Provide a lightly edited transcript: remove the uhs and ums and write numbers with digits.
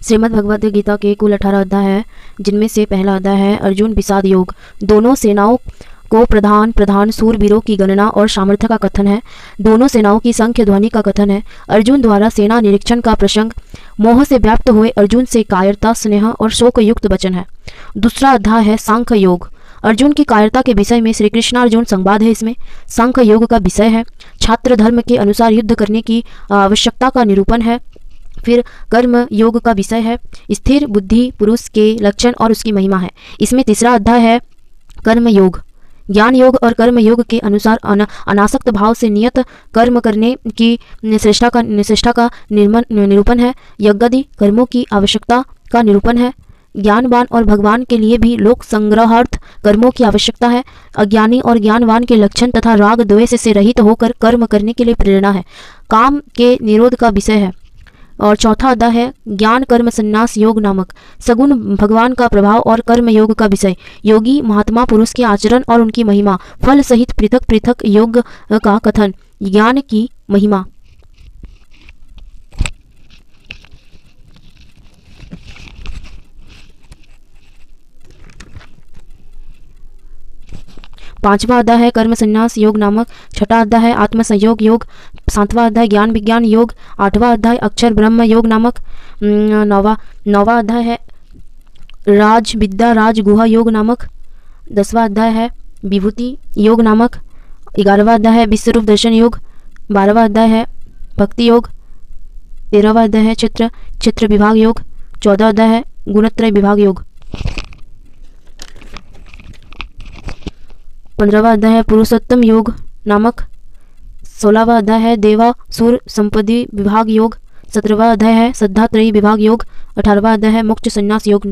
श्रीमद् भगवद गीता के कुल 18 अध्याय है, जिनमें से पहला अध्याय है अर्जुन विषाद योग। दोनों सेनाओं को प्रधान सूरवीरों की गणना और सामर्थ्य का कथन है। दोनों सेनाओं की संख्या ध्वनि का कथन है। अर्जुन द्वारा सेना निरीक्षण का प्रसंग, मोह से व्याप्त हुए अर्जुन से कायरता, स्नेह और शोक युक्त वचन है। दूसरा अध्याय है सांख्य योग। अर्जुन की कायरता के विषय में श्री कृष्णार्जुन संवाद है। इसमें सांख्य योग का विषय है। छात्र धर्म के अनुसार युद्ध करने की आवश्यकता का निरूपण है। फिर कर्म योग का विषय है। स्थिर बुद्धि पुरुष के लक्षण और उसकी महिमा है। इसमें तीसरा अध्याय है कर्म योग। ज्ञान योग और कर्म योग के अनुसार अनासक्त भाव से नियत कर्म करने की श्रेष्ठता का निरूपण है। यज्ञादि कर्मों की आवश्यकता का निरूपण है। ज्ञानवान और भगवान के लिए भी लोक संग्रहार्थ कर्मों की आवश्यकता है। अज्ञानी और ज्ञानवान के लक्षण तथा राग द्वेष से रहित होकर कर्म करने के लिए प्रेरणा है। काम के निरोध का विषय है। और चौथा अध्याय है ज्ञान कर्म संन्यास योग नामक, सगुण भगवान का प्रभाव और कर्म योग का विषय, योगी महात्मा पुरुष के आचरण और उनकी महिमा, फल सहित पृथक पृथक योग का कथन, ज्ञान की महिमा। पांचवा अध्याय है कर्म संन्यास योग नामक। छठा अध्याय है आत्म संयोग योग। सातवां अध्याय ज्ञान विज्ञान योग। आठवां अध्याय अक्षर ब्रह्म योग नामक। नौवां अध्याय है राज विद्या राज गुहा योग नामक। 10वां अध्याय है विभूति योग नामक। 11वां अध्याय है विश्वरूप दर्शन योग। 12वां अध्याय है भक्ति योग। 13वां अध्याय है चित्र विभाग योग। 14वां अध्याय है गुणत्रय विभाग योग। 15वां अध्याय है पुरुषोत्तम योग नामक। 16वां अध्याय है देवासुर संपत्ति विभाग योग। 17वां अध्याय है श्रद्धात्रयी विभाग योग। 18वां अध्याय है मोक्ष संन्यास योग।